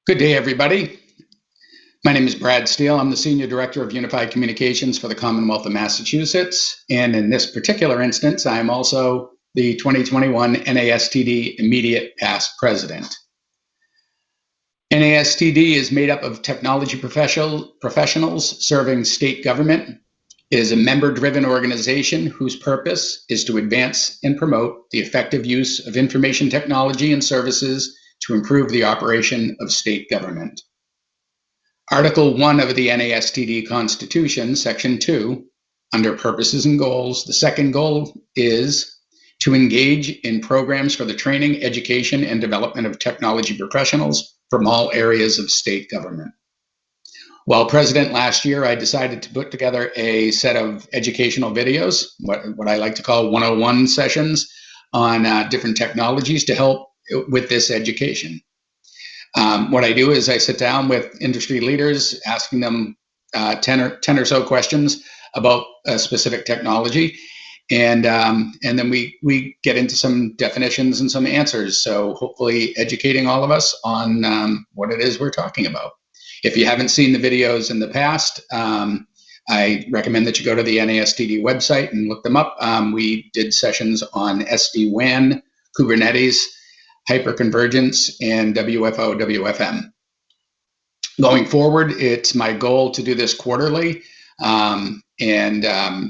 Good day, everybody. My name is Brad Steele. I'm the Senior Director of Unified Communications for the Commonwealth of Massachusetts. And in this particular instance, I'm also the 2021 NASTD Immediate Past President. NASTD is made up of technology professionals serving state government. It is a member-driven organization whose purpose is to advance and promote the effective use of information technology and services to improve the operation of state government. Article 1 of the NASTD Constitution, Section 2, under Purposes and Goals, the second goal is to engage in programs for the training, education, and development of technology professionals from all areas of state government. While president last year, I decided to put together a set of educational videos, what I like to call 101 sessions on different technologies to help with this education. What I do is I sit down with industry leaders, asking them 10 or so questions about a specific technology, and then we get into some definitions and some answers. So hopefully educating all of us on what it is we're talking about. If you haven't seen the videos in the past, I recommend that you go to the NASTD website and look them up. We did sessions on SD-WAN, Kubernetes, hyperconvergence, and WFO, WFM. Going forward, it's my goal to do this quarterly, and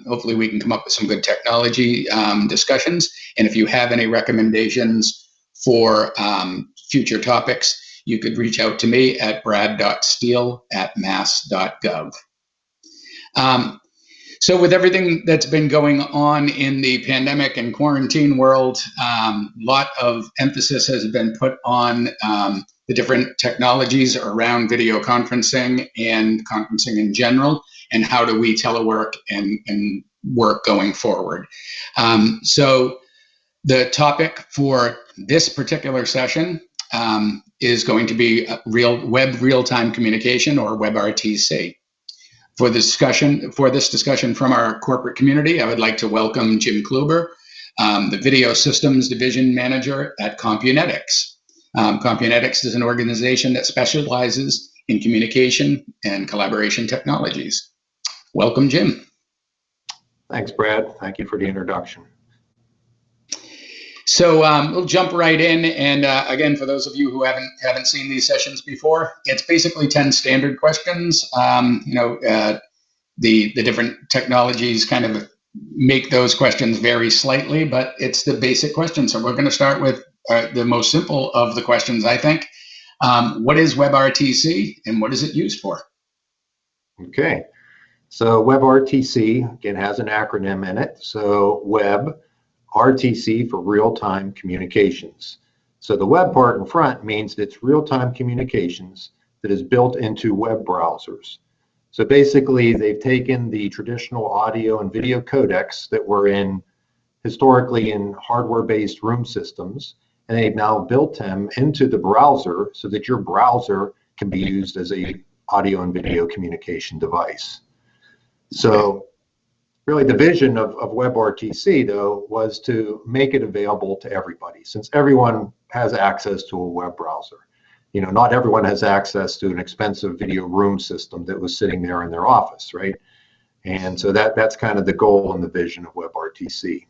hopefully we can come up with some good technology discussions. And if you have any recommendations for future topics, you could reach out to me at brad.steele@mass.gov. So with everything that's been going on in the pandemic and quarantine world, a lot of emphasis has been put on the different technologies around video conferencing and conferencing in general, and how do we telework and work going forward. So the topic for this particular session is going to be web real-time communication, or WebRTC. For this discussion from our corporate community, I would like to welcome Jim Kluber, the Video Systems Division Manager at Compunetics. Compunetics is an organization that specializes in communication and collaboration technologies. Welcome, Jim. Thanks, Brad. Thank you for the introduction. So we'll jump right in, and again, for those of you who haven't seen these sessions before, it's basically 10 standard questions. The different technologies kind of make those questions vary slightly, but it's the basic question. So we're going to start with the most simple of the questions, I think. What is WebRTC, and what is it used for? Okay, so WebRTC, again, has an acronym in it. So Web RTC for real-time communications. So the web part in front means that it's real-time communications that is built into web browsers. So basically, they've taken the traditional audio and video codecs that were historically in hardware-based room systems, and they've now built them into the browser so that your browser can be used as a audio and video communication device. So really, the vision of WebRTC, though, was to make it available to everybody, since everyone has access to a web browser. You know, not everyone has access to an expensive video room system that was sitting there in their office, right? And so that's kind of the goal and the vision of WebRTC.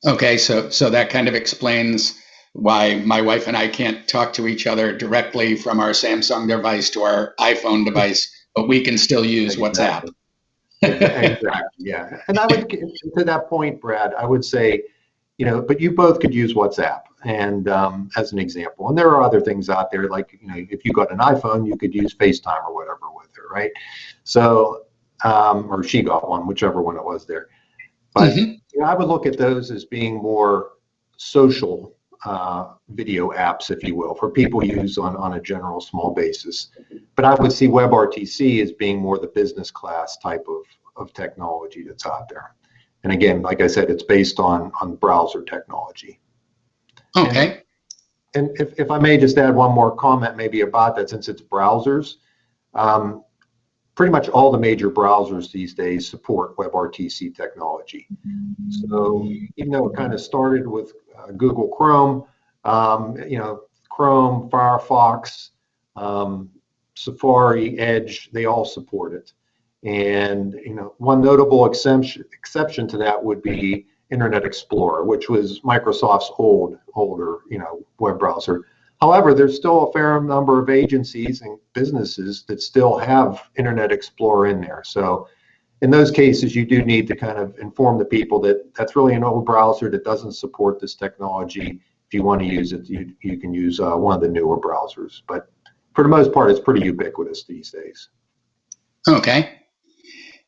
Okay, so that kind of explains why my wife and I can't talk to each other directly from our Samsung device to our iPhone device, but we can still use WhatsApp. Exactly, yeah. And I would, to that point, Brad, I would say, but you both could use WhatsApp, and as an example. And there are other things out there, like, if you got an iPhone, you could use FaceTime or whatever with her, right? So, or she got one, whichever one it was there. But I would look at those as being more social video apps, if you will, for people use on a general small basis. But I would see WebRTC as being more the business class type of technology that's out there. And again, like I said, it's based on browser technology. Okay. And if I may just add one more comment maybe about that, since it's browsers, pretty much all the major browsers these days support WebRTC technology. So even though it kind of started with Google Chrome, Chrome Chrome, Firefox, Safari, Edge, they all support it. And one notable exception to that would be Internet Explorer, which was Microsoft's older web browser. However, there's still a fair number of agencies and businesses that still have Internet Explorer in there. So in those cases, you do need to kind of inform the people that that's really an old browser that doesn't support this technology. If you want to use it, you can use one of the newer browsers. But for the most part, it's pretty ubiquitous these days. Okay.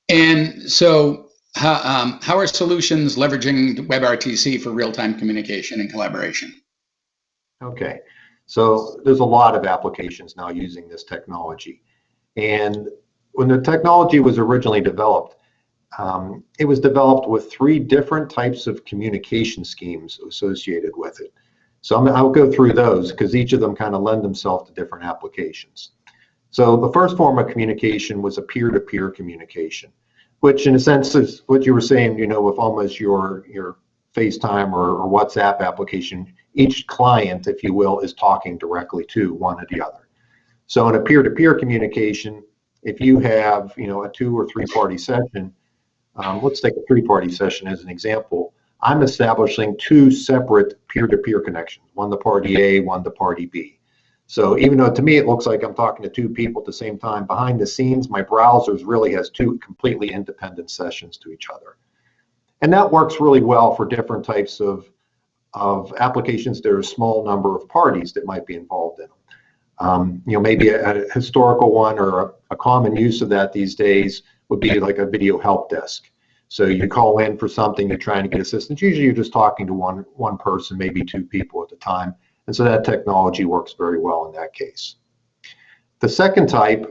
And so how are solutions leveraging WebRTC for real-time communication and collaboration? Okay. So there's a lot of applications now using this technology. And when the technology was originally developed, it was developed with 3 different types of communication schemes associated with it. So I'll go through those because each of them kind of lend themselves to different applications. So the first form of communication was a peer-to-peer communication, which in a sense is what you were saying, with almost your FaceTime or WhatsApp application. Each client, if you will, is talking directly to one or the other. So in a peer-to-peer communication, if you have, a 2 or 3 party session, let's take a 3-party session as an example. I'm establishing 2 separate peer-to-peer connections, one to party A, one to party B. So even though to me it looks like I'm talking to 2 people at the same time, behind the scenes, my browser really has 2 completely independent sessions to each other. And that works really well for different types of applications. There are a small number of parties that might be involved in them. Maybe a historical one or a common use of that these days would be like a video help desk. So you call in for something, you're trying to get assistance. Usually you're just talking to one person, maybe 2 people at a time. And so that technology works very well in that case. The second type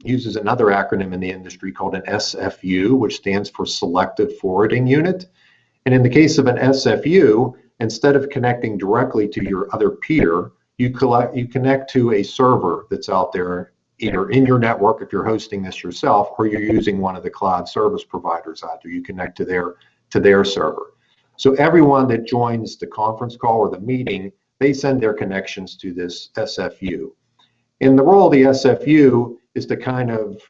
uses another acronym in the industry called an SFU, which stands for Selective Forwarding Unit. And in the case of an SFU, instead of connecting directly to your other peer, you connect to a server that's out there, either in your network if you're hosting this yourself, or you're using one of the cloud service providers out there. You connect to their server. So everyone that joins the conference call or the meeting, they send their connections to this SFU. And the role of the SFU is to kind of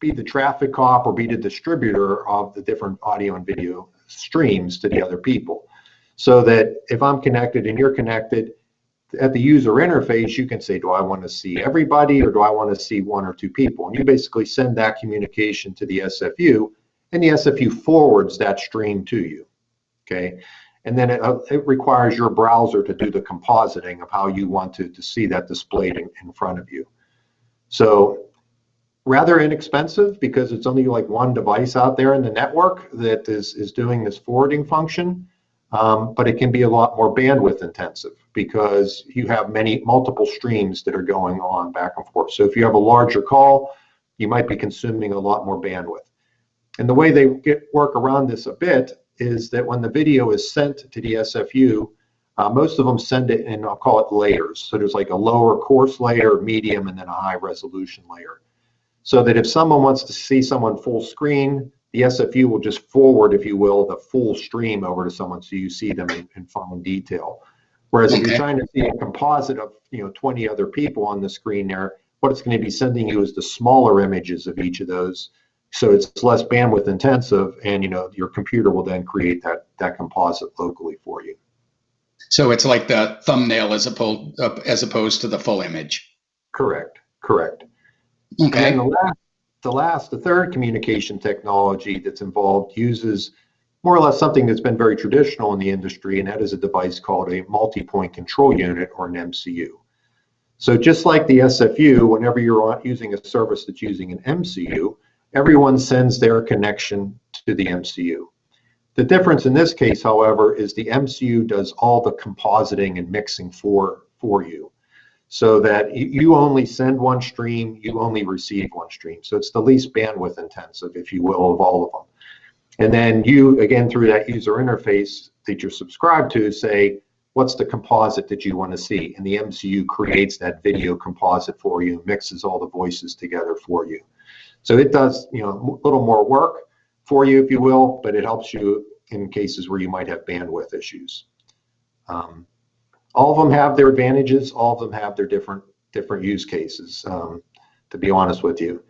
be the traffic cop or be the distributor of the different audio and video streams to the other people. So that if I'm connected and you're connected, at the user interface, you can say, do I want to see everybody or do I want to see 1 or 2 people? And you basically send that communication to the SFU, and the SFU forwards that stream to you. Okay. And then it requires your browser to do the compositing of how you want to see that displayed in front of you. So rather inexpensive because it's only like 1 device out there in the network that is doing this forwarding function. But it can be a lot more bandwidth intensive because you have multiple streams that are going on back and forth. So if you have a larger call, you might be consuming a lot more bandwidth. And the way they work around this a bit is that when the video is sent to the SFU, most of them send it in, I'll call it layers. So there's like a lower coarse layer, medium, and then a high resolution layer. So that if someone wants to see someone full screen, the SFU will just forward, if you will, the full stream over to someone so you see them in fine detail. Whereas if you're trying to see a composite of 20 other people on the screen there, what it's going to be sending you is the smaller images of each of those. So it's less bandwidth intensive, and your computer will then create that composite locally for you. So it's like the thumbnail as opposed to the full image. Correct. Okay. And the third communication technology that's involved uses more or less something that's been very traditional in the industry, and that is a device called a multi-point control unit, or an MCU. So just like the SFU, whenever you're using a service that's using an MCU, everyone sends their connection to the MCU. The difference in this case, however, is the MCU does all the compositing and mixing for you, so that you only send 1 stream, you only receive 1 stream. So it's the least bandwidth intensive, if you will, of all of them. And then you, again, through that user interface that you're subscribed to, say, what's the composite that you want to see? And the MCU creates that video composite for you, mixes all the voices together for you. So it does, a little more work for you, if you will, but it helps you in cases where you might have bandwidth issues. All of them have their advantages. All of them have their different use cases, to be honest with you.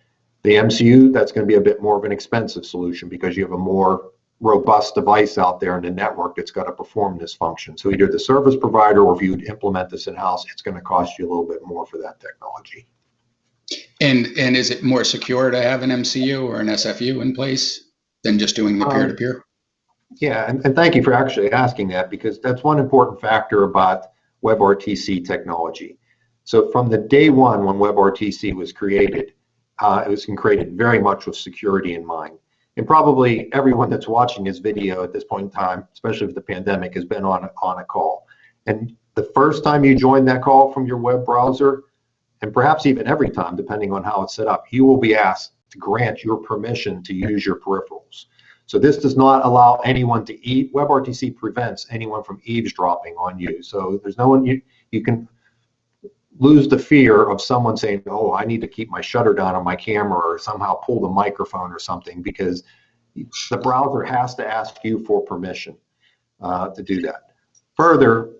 The MCU, that's going to be a bit more of an expensive solution because you have a more robust device out there in the network that's got to perform this function. So either the service provider, or if you implement this in-house, it's going to cost you a little bit more for that technology. And is it more secure to have an MCU or an SFU in place than just doing the peer-to-peer? Yeah, and thank you for actually asking that, because that's one important factor about WebRTC technology. So from the day one when WebRTC was created, it was created very much with security in mind. And probably everyone that's watching this video at this point in time, especially with the pandemic, has been on a call. And the first time you join that call from your web browser, and perhaps even every time, depending on how it's set up, you will be asked to grant your permission to use your peripherals. So this does not allow anyone to WebRTC prevents anyone from eavesdropping on you. So there's no one, you can lose the fear of someone saying, oh, I need to keep my shutter down on my camera or somehow pull the microphone or something, because the browser has to ask you for permission to do that. Further,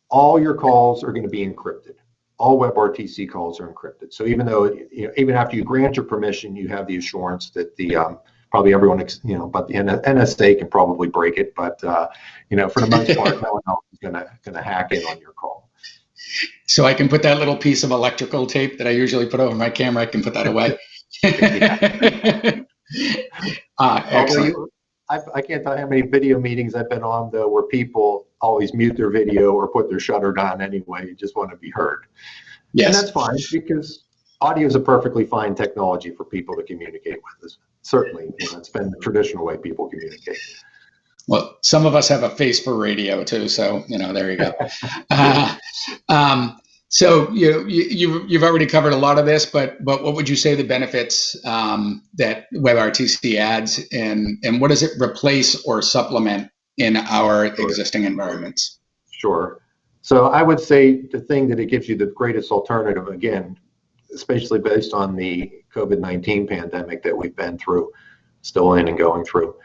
all your calls are going to be encrypted. All WebRTC calls are encrypted. So even though, even after you grant your permission, you have the assurance that the probably everyone, but the NSA can probably break it. But for the most part, no one else is gonna hack in on your call. So I can put that little piece of electrical tape that I usually put over my camera, I can put that away. Excellent. I can't tell you how many video meetings I've been on, though, where people always mute their video or put their shutter down anyway. You just want to be heard. Yes. And that's fine, because audio is a perfectly fine technology for people to communicate with us. Certainly, it's been the traditional way people communicate. Well, some of us have a face for radio too, so there you go. So you've already covered a lot of this, but what would you say the benefits that WebRTC adds, and what does it replace or supplement in our existing environments? Sure. So I would say the thing that it gives you the greatest alternative, again, especially based on the COVID-19 pandemic that we've been through, still in and going through.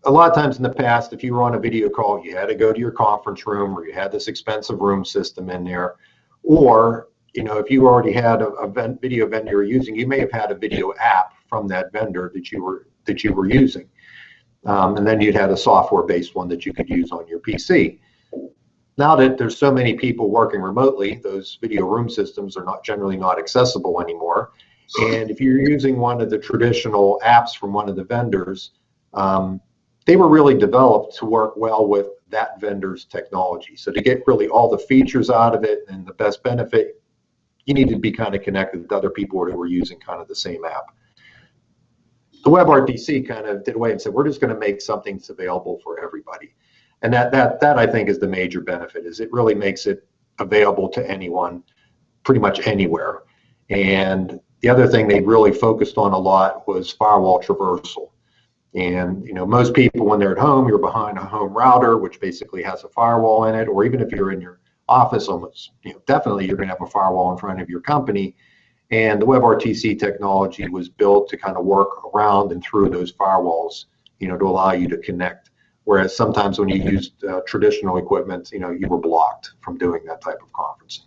A lot of times in the past, if you were on a video call, you had to go to your conference room, or you had this expensive room system in there, or if you already had a video vendor you were using, you may have had a video app from that vendor that you were using, and then you'd had a software-based one that you could use on your PC. Now that there's so many people working remotely, those video room systems are generally not accessible anymore. And if you're using one of the traditional apps from one of the vendors, they were really developed to work well with that vendor's technology. So to get really all the features out of it and the best benefit, you need to be kind of connected with other people who were using kind of the same app. The WebRTC kind of did away and said, we're just going to make something that's available for everybody. And that I think is the major benefit, is it really makes it available to anyone, pretty much anywhere. And the other thing they really focused on a lot was firewall traversal. And most people, when they're at home, you're behind a home router, which basically has a firewall in it, or even if you're in your office, almost definitely you're going to have a firewall in front of your company. And the WebRTC technology was built to kind of work around and through those firewalls, to allow you to connect. Whereas sometimes when you used traditional equipment, you were blocked from doing that type of conferencing.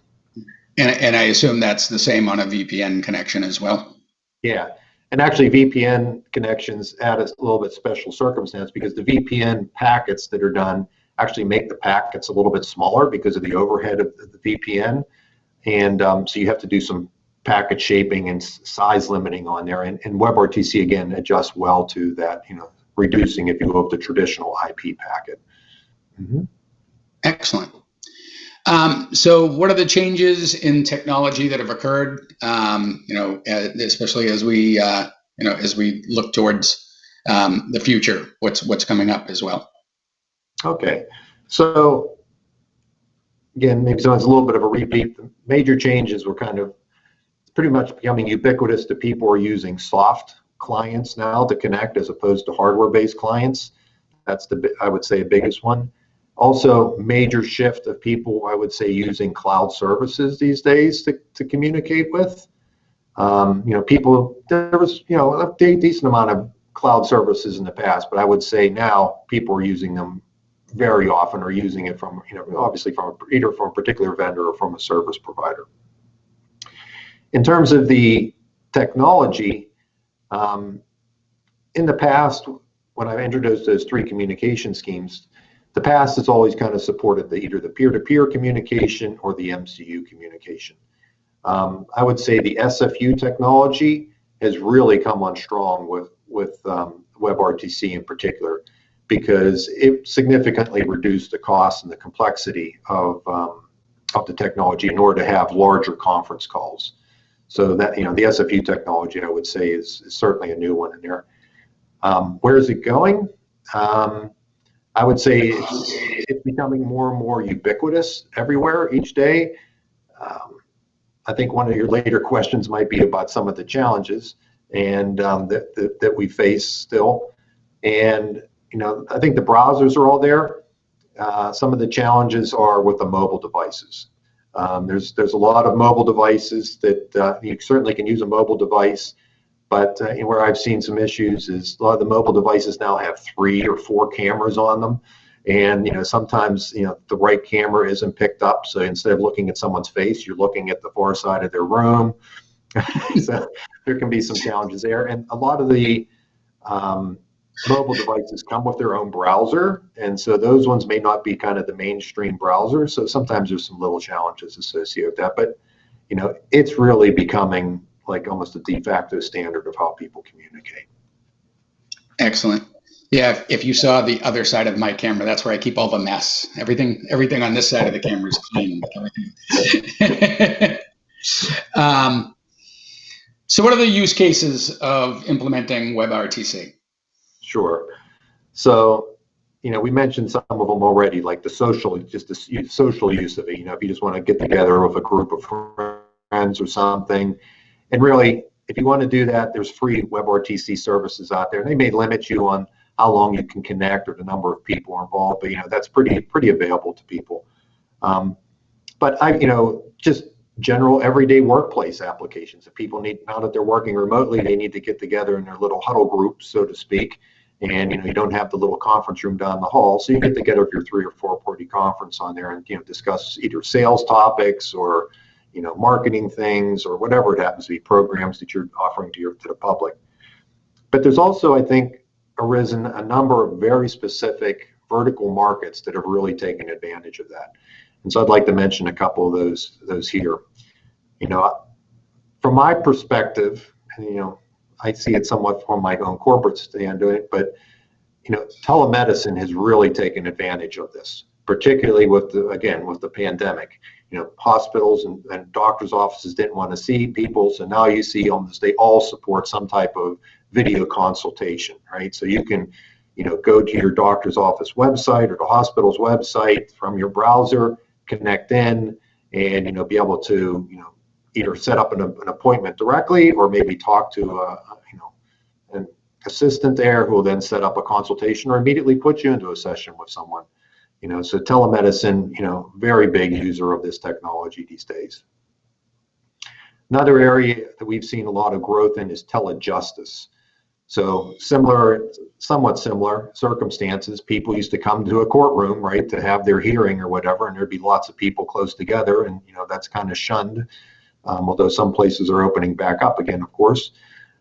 And I assume that's the same on a VPN connection as well. Yeah. And actually VPN connections add a little bit special circumstance, because the VPN packets that are done actually make the packets a little bit smaller because of the overhead of the VPN. And so you have to do some packet shaping and size limiting on there. And WebRTC, again, adjusts well to that, reducing, if you will, the traditional IP packet. Mm-hmm. Excellent. So what are the changes in technology that have occurred, especially as we, as we look towards the future, what's coming up as well? Okay. So again, maybe so it's a little bit of a repeat. The major changes were kind of pretty much becoming ubiquitous to people who are using soft clients now to connect as opposed to hardware-based clients. That's I would say, the biggest one. Also, major shift of people, I would say, using cloud services these days to communicate with. People, there was, a decent amount of cloud services in the past, but I would say now people are using them very often are using it from, obviously from either from a particular vendor or from a service provider. In terms of the technology, in the past, when I've introduced those three communication schemes, the past has always kind of supported either the peer-to-peer communication or the MCU communication. I would say the SFU technology has really come on strong with WebRTC in particular, because it significantly reduced the cost and the complexity of the technology in order to have larger conference calls. So that, the SFU technology, I would say, is certainly a new one in there. Where is it going? I would say it's becoming more and more ubiquitous everywhere each day. I think one of your later questions might be about some of the challenges and that we face still. And I think the browsers are all there. Some of the challenges are with the mobile devices. There's a lot of mobile devices that you certainly can use a mobile device, but where I've seen some issues is a lot of the mobile devices now have 3 or 4 cameras on them. And sometimes the right camera isn't picked up, so instead of looking at someone's face, you're looking at the far side of their room. So there can be some challenges there. And a lot of the mobile devices come with their own browser, and so those ones may not be kind of the mainstream browser. So sometimes there's some little challenges associated with that. But it's really becoming like almost a de facto standard of how people communicate. Excellent. Yeah, if you saw the other side of my camera, that's where I keep all the mess. Everything on this side of the camera is clean. So what are the use cases of implementing WebRTC? Sure. So, we mentioned some of them already, like the social use of it. If you just want to get together with a group of friends or something. And really, if you want to do that, there's free WebRTC services out there. They may limit you on how long you can connect or the number of people involved, but that's pretty available to people. But just general everyday workplace applications. If people need, now that they're working remotely, they need to get together in their little huddle groups, so to speak. And you don't have the little conference room down the hall, so you get together with your 3 or 4 party conference on there and discuss either sales topics or marketing things or whatever it happens to be, programs that you're offering to the public. But there's also, I think, arisen a number of very specific vertical markets that have really taken advantage of that. And so I'd like to mention a couple of those here. From my perspective, and I see it somewhat from my own corporate stand doing it, but telemedicine has really taken advantage of this, particularly with the pandemic. Hospitals and doctors' offices didn't want to see people, so now you see almost they all support some type of video consultation, right? So you can go to your doctor's office website or the hospital's website from your browser, connect in, and be able to either set up an appointment directly or maybe talk to an assistant there who will then set up a consultation or immediately put you into a session with someone. So telemedicine, very big user of this technology these days. Another area that we've seen a lot of growth in is Tele-Justice. So somewhat similar circumstances. People used to come to a courtroom, right, to have their hearing or whatever, and there'd be lots of people close together, and that's kind of shunned. Although some places are opening back up again, of course.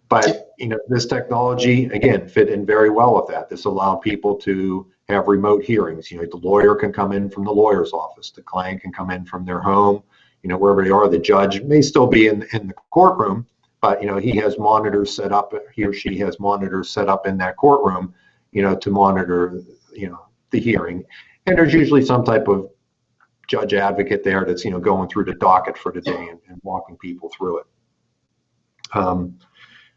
But this technology again fit in very well with that. This allowed people to have remote hearings. The lawyer can come in from the lawyer's office. The client can come in from their home. Wherever they are, the judge may still be in the courtroom, but he has monitors set up. He or she has monitors set up in that courtroom, to monitor the hearing. And there's usually some type of judge advocate there that's going through the docket for the day and walking people through it.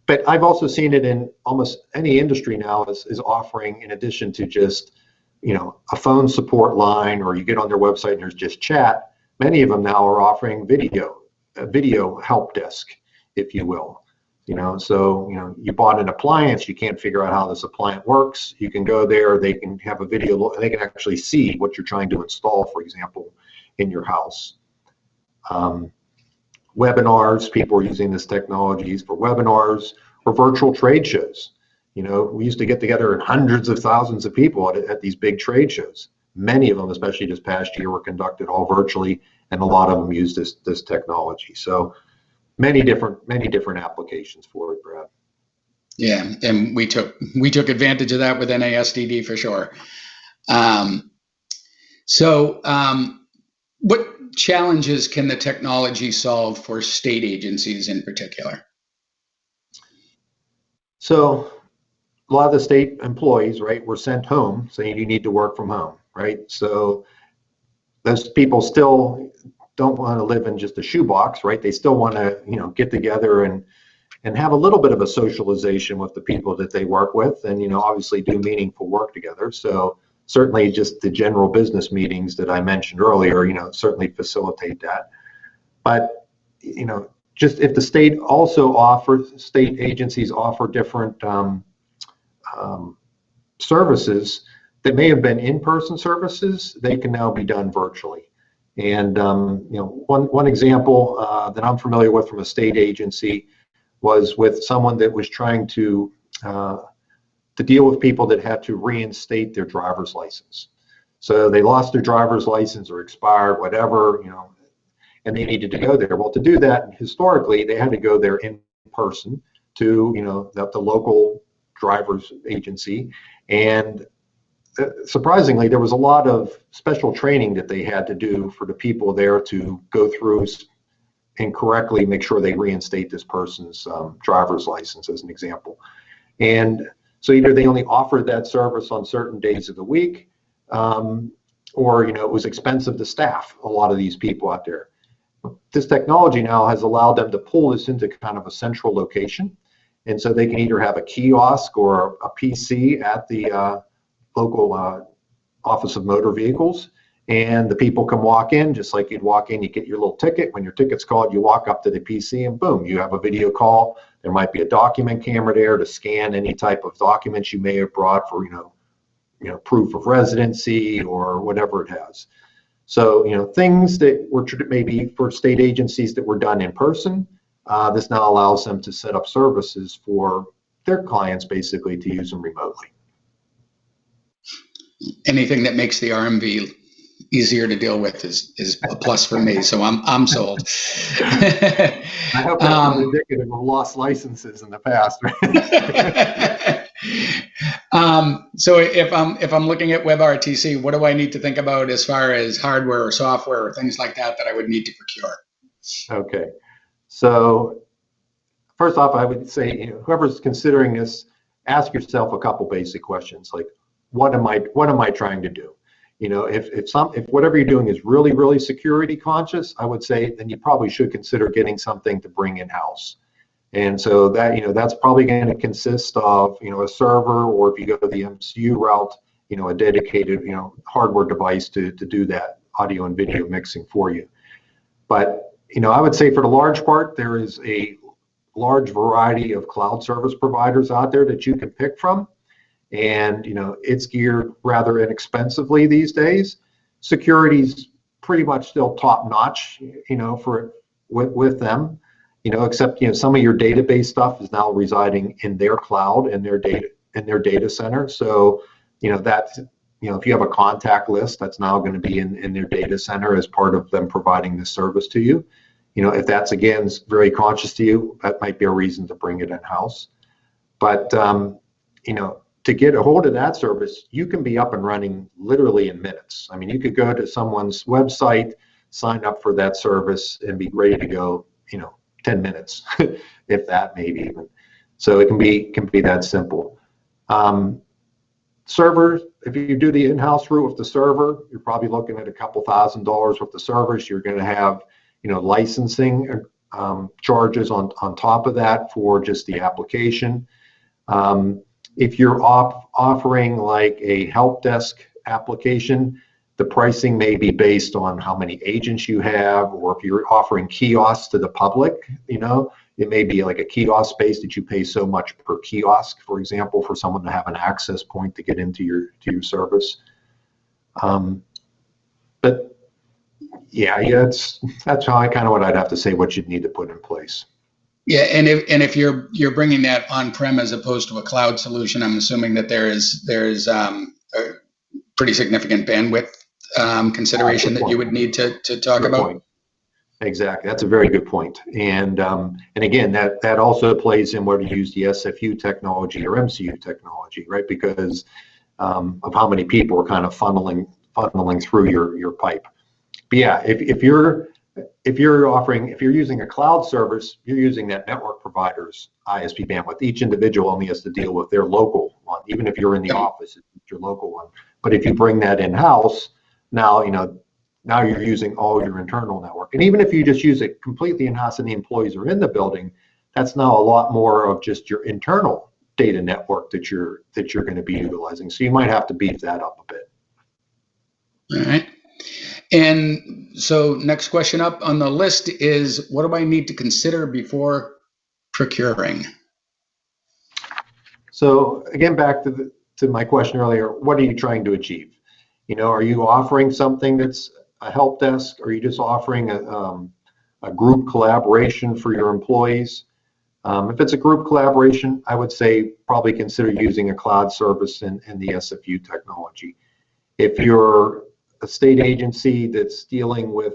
But I've also seen it in almost any industry now is offering, in addition to just a phone support line, or you get on their website and there's just chat. Many of them now are offering a video help desk, if you will. So you bought an appliance, you can't figure out how this appliance works. You can go there, they can have a video, they can actually see what you're trying to install, for example, in your house. Webinars, people are using this technologies for webinars or virtual trade shows. We used to get together in hundreds of thousands of people at these big trade shows. Many of them, especially this past year, were conducted all virtually, and a lot of them use this technology. So many different applications for it, Brad. Yeah, and we took advantage of that with NASDD for sure. What challenges can the technology solve for state agencies in particular? So a lot of the state employees, right, were sent home saying you need to work from home, right? So those people still don't want to live in just a shoebox, right? They still want to, get together and have a little bit of a socialization with the people that they work with, and obviously do meaningful work together. So certainly just the general business meetings that I mentioned earlier, certainly facilitate that. But just if the state agencies offer different services that may have been in-person services, they can now be done virtually. And one example that I'm familiar with from a state agency was with someone that was trying to deal with people that had to reinstate their driver's license. So they lost their driver's license or expired, whatever, and they needed to go there. Well, to do that, historically, they had to go there in person to, the local driver's agency. And surprisingly, there was a lot of special training that they had to do for the people there to go through and correctly make sure they reinstate this person's driver's license, as an example. And so either they only offered that service on certain days of the week, or it was expensive to staff a lot of these people out there. This technology now has allowed them to pull this into kind of a central location, and so they can either have a kiosk or a PC at the local Office of Motor Vehicles, and the people can walk in just like you'd walk in. You get your little ticket. When your ticket's called, you walk up to the PC, and boom, you have a video call. There might be a document camera there to scan any type of documents you may have brought for proof of residency or whatever it has. So things that were maybe for state agencies that were done in person, this now allows them to set up services for their clients basically to use them remotely. Anything that makes the RMV easier to deal with is a plus for me. So I'm sold. I hope that's not indicative of lost licenses in the past. So if I'm looking at Webrtc, what do I need to think about as far as hardware or software or things like that I would need to procure? Okay, so first off, I would say whoever's considering this, ask yourself a couple basic questions like, what am I trying to do? If whatever you're doing is really, really security conscious, I would say then you probably should consider getting something to bring in-house. And so that, that's probably going to consist of, a server, or if you go to the MCU route, a dedicated, hardware device to do that audio and video mixing for you. But, I would say for the large part, there is a large variety of cloud service providers out there that you can pick from. And, it's geared rather inexpensively these days. Security's pretty much still top notch, with them. Except some of your database stuff is now residing in their cloud and their data center. So that if you have a contact list, that's now going to be in their data center as part of them providing this service to you. If that's again very conscious to you, that might be a reason to bring it in house. But to get a hold of that service, you can be up and running literally in minutes. I mean, you could go to someone's website, sign up for that service, and be ready to go 10 minutes, if that, maybe even. So it can be that simple. Servers, if you do the in-house route with the server, you're probably looking at a couple $1,000s with the servers. You're going to have, licensing charges on top of that for just the application. If you're offering like a help desk application, the pricing may be based on how many agents you have, or if you're offering kiosks to the public, it may be like a kiosk space that you pay so much per kiosk, for example, for someone to have an access point to get into your service. But yeah, that's how what I'd have to say what you'd need to put in place. Yeah, and if you're bringing that on-prem as opposed to a cloud solution, I'm assuming that there's pretty significant bandwidth consideration that you would need to talk about. Point. Exactly, that's a very good point. And again, that also plays in whether you use the SFU technology or MCU technology, right? Because of how many people are kind of funneling through your pipe. But yeah, if you're using a cloud service, you're using that network provider's ISP bandwidth. Each individual only has to deal with their local one, even if you're in the office, it's your local one. But if you bring that in-house, now you're using all your internal network. And even if you just use it completely in-house and the employees are in the building, that's now a lot more of just your internal data network that you're going to be utilizing. So you might have to beef that up a bit. All right. And so next question up on the list is, what do I need to consider before procuring? So again, back to my question earlier, what are you trying to achieve? Are you offering something that's a help desk? Or are you just offering a group collaboration for your employees? If it's a group collaboration, I would say probably consider using a cloud service and the SFU technology. If you're a state agency that's dealing with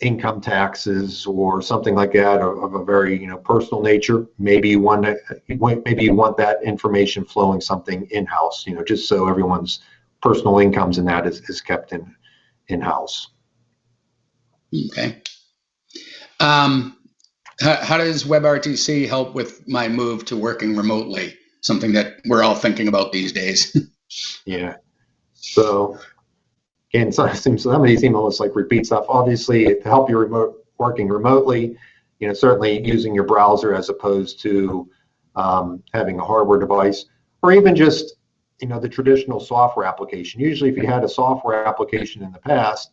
income taxes or something like that of a very personal nature, maybe you want that information flowing something in-house, just so everyone's personal incomes and that is kept in-house. Okay. How does Webrtc help with my move to working remotely? Something that we're all thinking about these days. Yeah. So again, some of these seem almost like repeat stuff. Obviously, to help you working remotely, certainly using your browser as opposed to having a hardware device, or even just the traditional software application. Usually, if you had a software application in the past,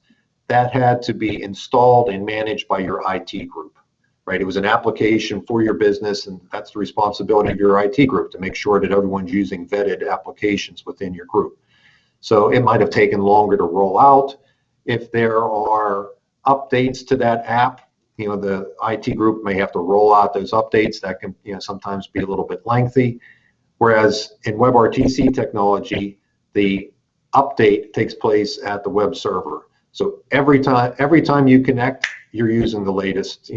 that had to be installed and managed by your IT group, right? It was an application for your business, and that's the responsibility of your IT group to make sure that everyone's using vetted applications within your group. So it might have taken longer to roll out. If there are updates to that app, the IT group may have to roll out those updates. That can sometimes be a little bit lengthy. Whereas in Webrtc technology, the update takes place at the web server. So every time you connect, you're using the latest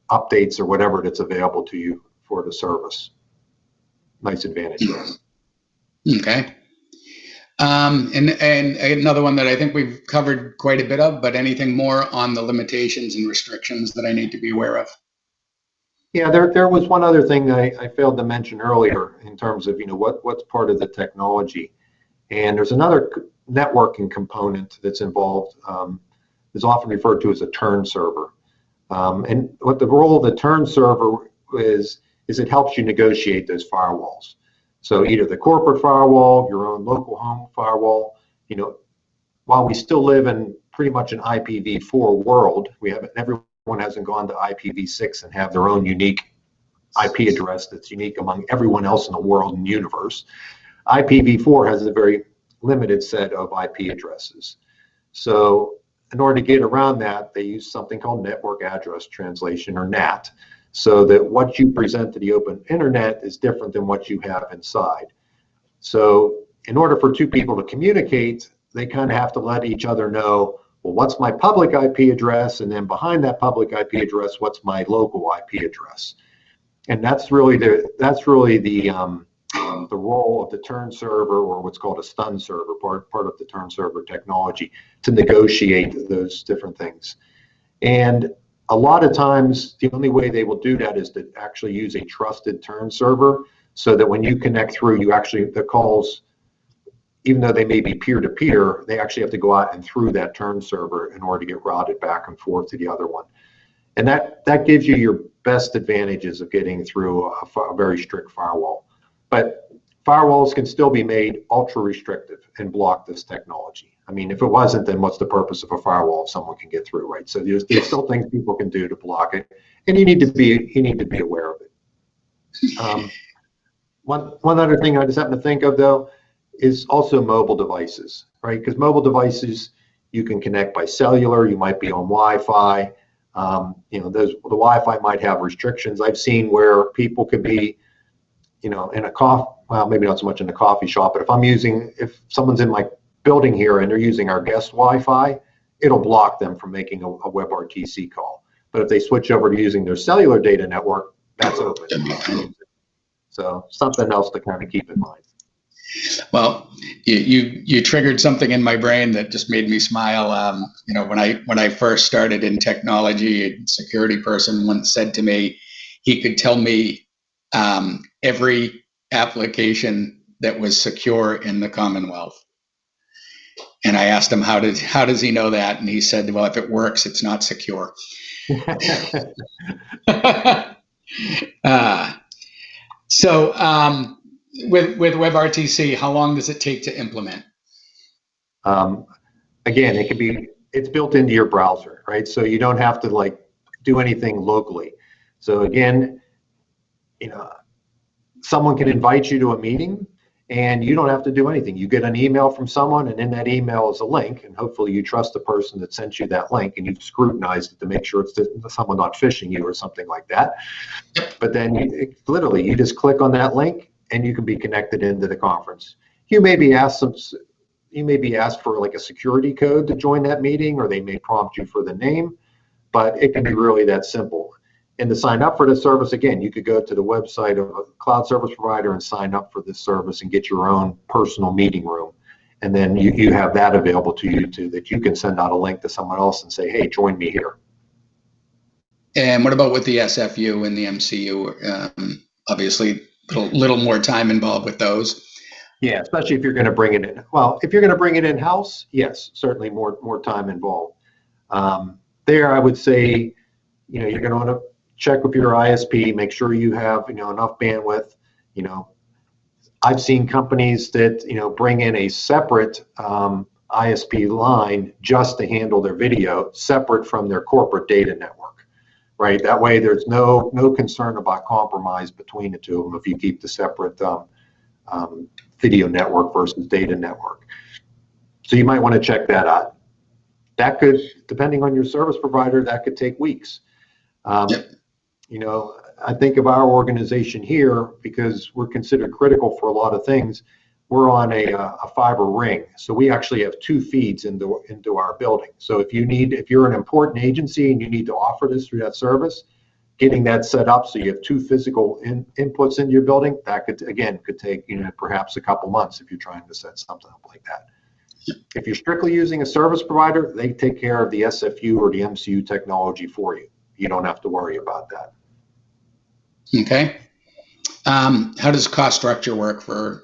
updates or whatever that's available to you for the service. Nice advantage there. Okay. And another one that I think we've covered quite a bit of, but anything more on the limitations and restrictions that I need to be aware of? Yeah, there was one other thing I failed to mention earlier in terms of what's part of the technology, and there's another networking component that's involved. Is often referred to as a turn server, and what the role of the turn server is it helps you negotiate those firewalls. So either the corporate firewall, your own local home firewall. While we still live in pretty much an IPv4 world, everyone hasn't gone to IPv6 and have their own unique IP address that's unique among everyone else in the world and universe. IPv4 has a very limited set of IP addresses. So in order to get around that, they use something called network address translation, or NAT, so that what you present to the open internet is different than what you have inside. So in order for two people to communicate, they kind of have to let each other know, well, what's my public IP address, and then behind that public IP address, what's my local IP address? And that's really the role of the turn server, or what's called a stun server, part of the turn server technology, to negotiate those different things. And a lot of times, the only way they will do that is to actually use a trusted turn server, so that when you connect through, the calls, even though they may be peer-to-peer, they actually have to go out and through that turn server in order to get routed back and forth to the other one. And that gives you your best advantages of getting through a very strict firewall. But firewalls can still be made ultra restrictive and block this technology. I mean, if it wasn't, then what's the purpose of a firewall if someone can get through, right? So there's still things people can do to block it, and you need to be aware of it. One other thing I just happen to think of, though, is also mobile devices, right? Because mobile devices, you can connect by cellular, you might be on Wi-Fi. The Wi-Fi might have restrictions. I've seen where people could be, in a well, maybe not so much in the coffee shop, but if someone's in my building here and they're using our guest Wi-Fi, it'll block them from making a WebRTC call. But if they switch over to using their cellular data network, that's open. So something else to kind of keep in mind. Well, you triggered something in my brain that just made me smile. You know, when I first started in technology, a security person once said to me, he could tell me every application that was secure in the Commonwealth. And I asked him, how does he know that? And he said, well, if it works, it's not secure. So with WebRTC, how long does it take to implement? Again, it's built into your browser, right? So you don't have to like do anything locally. So again, you know, someone can invite you to a meeting and you don't have to do anything. You get an email from someone, and in that email is a link, and hopefully you trust the person that sent you that link, and you've scrutinized it to make sure it's someone not phishing you or something like that. But then you just click on that link and you can be connected into the conference. You may be asked for like a security code to join that meeting, or they may prompt you for the name, but it can be really that simple. And to sign up for the service, again, you could go to the website of a cloud service provider and sign up for this service and get your own personal meeting room. And then you have that available to you too, that you can send out a link to someone else and say, hey, join me here. And what about with the SFU and the MCU? Obviously, a little more time involved with those. Yeah, especially if you're going to bring it in. Well, if you're going to bring it in-house, yes, certainly more time involved. There, I would say, you know, you're going to want to check with your ISP, make sure you have, you know, enough bandwidth. You know, I've seen companies that, you know, bring in a separate ISP line just to handle their video, separate from their corporate data network, right? That way there's no concern about compromise between the two of them if you keep the separate video network versus data network. So you might want to check that out. That could, depending on your service provider, that could take weeks. You know, I think of our organization here, because we're considered critical for a lot of things. We're on a fiber ring, so we actually have 2 feeds into our building. So if you're an important agency and you need to offer this through that service, getting that set up so you have 2 physical inputs into your building, that could take, you know, perhaps a couple months if you're trying to set something up like that. If you're strictly using a service provider, they take care of the SFU or the MCU technology for you. You don't have to worry about that. Okay. How does cost structure work for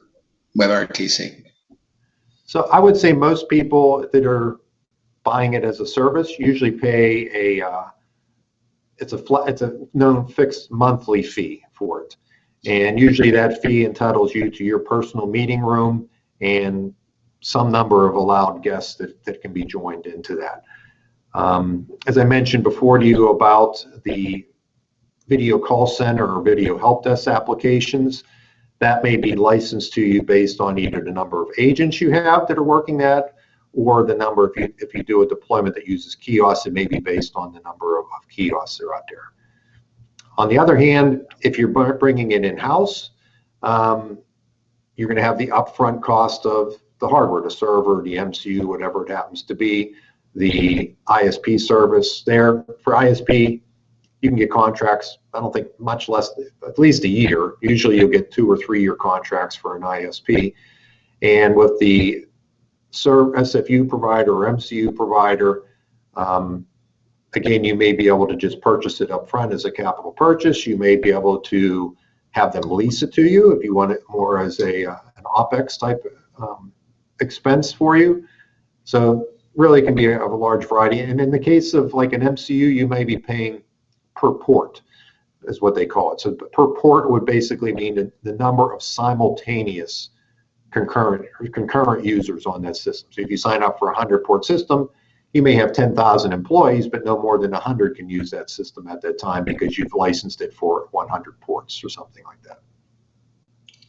WebRTC? So I would say most people that are buying it as a service usually pay it's a known fixed monthly fee for it. And usually that fee entitles you to your personal meeting room and some number of allowed guests that can be joined into that. As I mentioned before to you about the video call center or video help desk applications, that may be licensed to you based on either the number of agents you have that are working that, or the number, if you do a deployment that uses kiosks, it may be based on the number of kiosks that are out there. On the other hand, if you're bringing it in-house, you're going to have the upfront cost of the hardware, the server, the MCU, whatever it happens to be, the ISP service there. For ISP, you can get contracts, I don't think much less, at least a year. Usually you'll get 2 or 3 year contracts for an ISP. And with the SFU provider or MCU provider, again, you may be able to just purchase it up front as a capital purchase. You may be able to have them lease it to you if you want it more as an OpEx type expense for you. So really can be of a large variety. And in the case of like an MCU, you may be paying per port, is what they call it. So per port would basically mean the number of simultaneous concurrent users on that system. So if you sign up for a 100 port system, you may have 10,000 employees, but no more than 100 can use that system at that time because you've licensed it for 100 ports or something like that.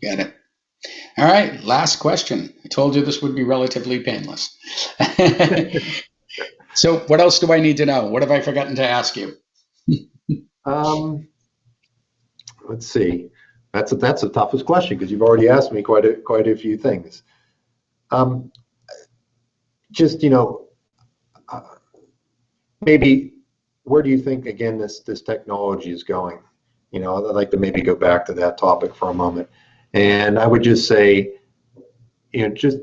Got it. All right, last question. I told you this would be relatively painless. So what else do I need to know? What have I forgotten to ask you? Let's see. That's the toughest question because you've already asked me quite a few things. Just maybe where do you think again this technology is going? I'd like to maybe go back to that topic for a moment, and I would just say, just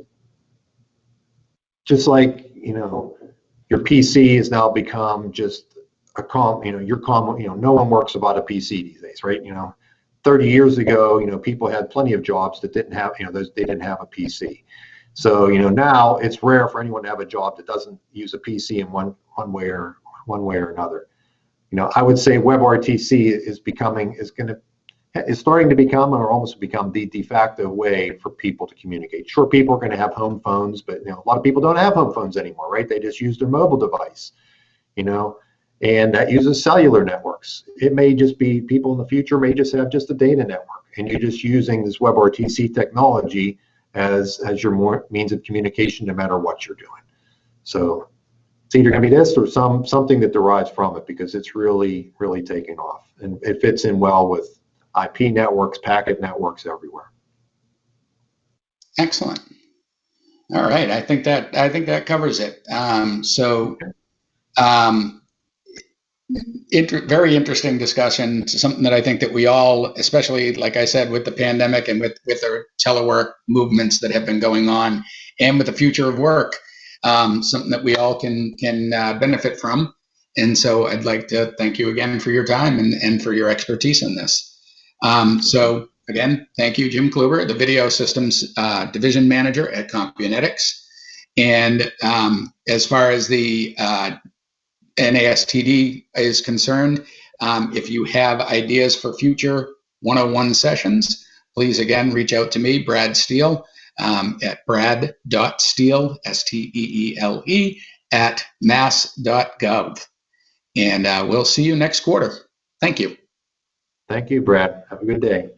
like your PC has now become just a no one works without a PC these days, right? 30 years ago, people had plenty of jobs that didn't have, they didn't have a PC. So, now it's rare for anyone to have a job that doesn't use a PC in one way or another. I would say WebRTC is starting to become or almost become the de facto way for people to communicate. Sure, people are going to have home phones, but a lot of people don't have home phones anymore, right? They just use their mobile device, and that uses cellular networks. It may just be people in the future may just have just a data network, and you're just using this WebRTC technology as your means of communication, no matter what you're doing. So it's either going to be this or something that derives from it, because it's really taking off, and it fits in well with IP networks, packet networks everywhere. Excellent. All right, I think that covers it. Very interesting discussion. Something that I think that we all, especially like I said, with the pandemic and with the telework movements that have been going on, and with the future of work, something that we all can benefit from. And so I'd like to thank you again for your time and for your expertise in this. So again, thank you, Jim Kluber, the Video Systems Division Manager at Compunetics. And as far as the NASTD is concerned, if you have ideas for future 101 sessions, please again reach out to me, Brad Steele, at brad.steele, STEELE, at mass.gov. And we'll see you next quarter. Thank you. Thank you, Brad. Have a good day.